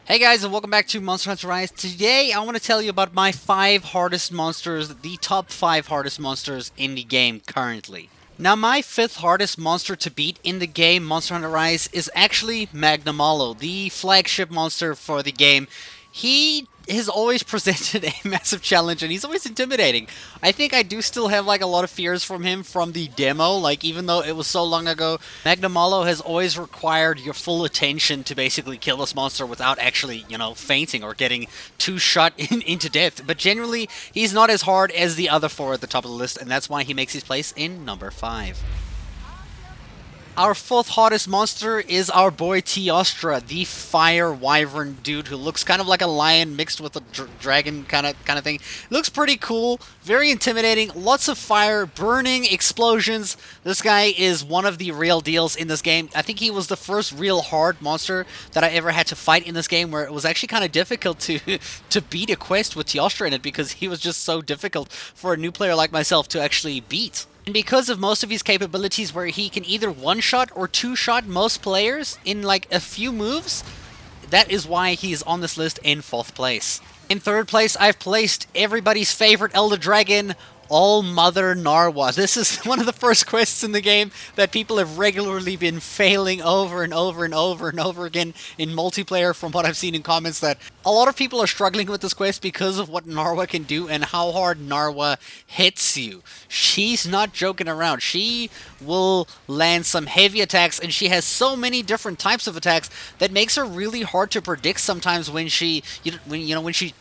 Hey guys, and welcome back to Monster Hunter Rise. Today I want to tell you about my 5 hardest monsters, the top 5 hardest monsters in the game currently. Now my 5th hardest monster to beat in the game, Monster Hunter Rise, is actually Magnamalo, the flagship monster for the game. He has always presented a massive challenge and he's always intimidating. I think I do still have like a lot of fears from him from the demo, like even though it was so long ago, Magnamalo has always required your full attention to basically kill this monster without actually, fainting or getting too shot into death. But generally, he's not as hard as the other 4 at the top of the list, and that's why he makes his place in number 5. Our 4th hottest monster is our boy Teostra, the fire wyvern dude who looks kind of like a lion mixed with a dragon kind of thing. Looks pretty cool, very intimidating, lots of fire, burning, explosions. This guy is one of the real deals in this game. I think he was the first real hard monster that I ever had to fight in this game, where it was actually kind of difficult to to beat a quest with Teostra in it because he was just so difficult for a new player like myself to actually beat. And because of most of his capabilities where he can either one-shot or two-shot most players in like a few moves, that is why he's on this list in 4th place. In 3rd place, I've placed everybody's favorite Elder Dragon, All-Mother Narwa. This is one of the first quests in the game that people have regularly been failing over and over and over and over again in multiplayer, from what I've seen in comments, that a lot of people are struggling with this quest because of what Narwa can do and how hard Narwa hits you. She's not joking around. She will land some heavy attacks, and she has so many different types of attacks that makes her really hard to predict sometimes when she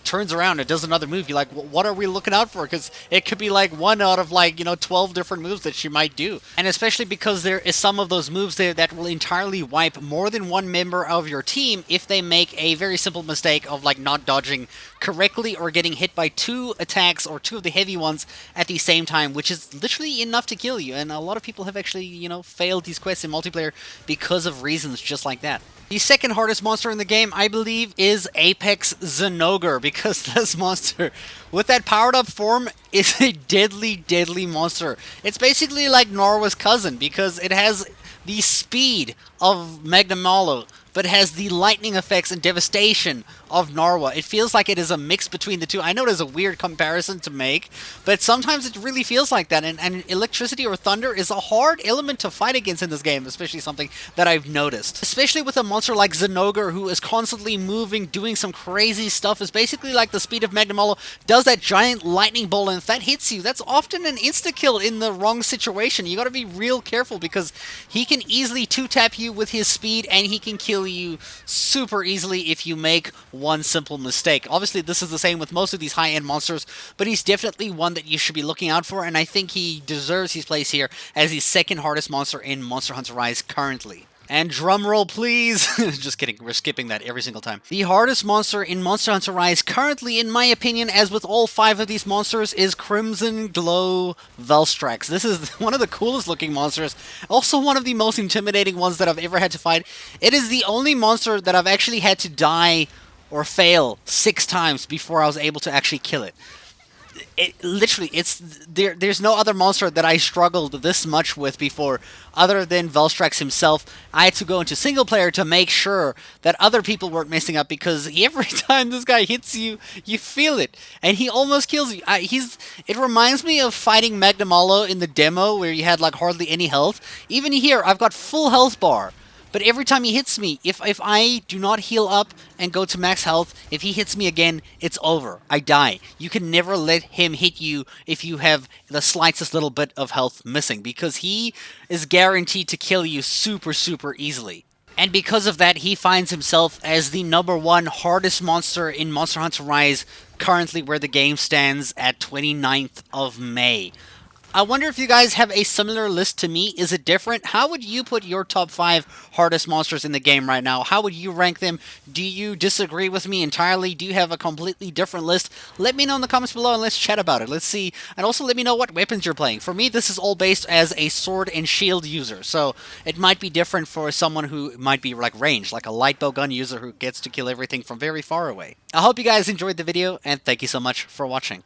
turns around and does another move. You're like, what are we looking out for? Because it could be like one out of 12 different moves that she might do. And especially because there is some of those moves there that will entirely wipe more than one member of your team if they make a very simple mistake of like not dodging correctly or getting hit by 2 attacks or 2 of the heavy ones at the same time, which is literally enough to kill you. And a lot of people have actually, failed these quests in multiplayer because of reasons just like that. The 2nd hardest monster in the game, I believe, is Apex Zinogre, because this monster, with that powered up form, is a deadly monster. It's basically like Narwa's cousin, because it has the speed of Magnamalo, but has the lightning effects and devastation of Narwa. It feels like it is a mix between the two. I know it is a weird comparison to make, but sometimes it really feels like that, and electricity or thunder is a hard element to fight against in this game, especially something that I've noticed. Especially with a monster like Zinogre, who is constantly moving, doing some crazy stuff, is basically like the speed of Magnamalo, does that giant lightning bolt, and if that hits you, that's often an insta-kill in the wrong situation. You gotta be real careful, because he can easily 2-tap you with his speed, and he can kill you super easily if you make one simple mistake. Obviously, this is the same with most of these high-end monsters, but he's definitely one that you should be looking out for, and I think he deserves his place here as the 2nd hardest monster in Monster Hunter Rise currently. And drumroll, please. Just kidding, we're skipping that every single time. The hardest monster in Monster Hunter Rise currently, in my opinion, as with all 5 of these monsters, is Crimson Glow Velstrax. This is one of the coolest looking monsters, also one of the most intimidating ones that I've ever had to fight. It is the only monster that I've actually had to die or fail 6 times before I was able to actually kill it. There's no other monster that I struggled this much with before, other than Velstrax himself. I had to go into single player to make sure that other people weren't messing up, because every time this guy hits you, you feel it, and he almost kills you. It reminds me of fighting Magnamalo in the demo, where you had like hardly any health. Even here, I've got full health bar. But every time he hits me, if I do not heal up and go to max health, if he hits me again, it's over. I die. You can never let him hit you if you have the slightest little bit of health missing, because he is guaranteed to kill you super easily. And because of that, he finds himself as the number 1 hardest monster in Monster Hunter Rise, currently where the game stands at 29th of May. I wonder if you guys have a similar list to me. Is it different? How would you put your top 5 hardest monsters in the game right now? How would you rank them? Do you disagree with me entirely? Do you have a completely different list? Let me know in the comments below and let's chat about it. Let's see. And also let me know what weapons you're playing. For me, this is all based as a sword and shield user, so it might be different for someone who might be like ranged, like a light bow gun user who gets to kill everything from very far away. I hope you guys enjoyed the video, and thank you so much for watching.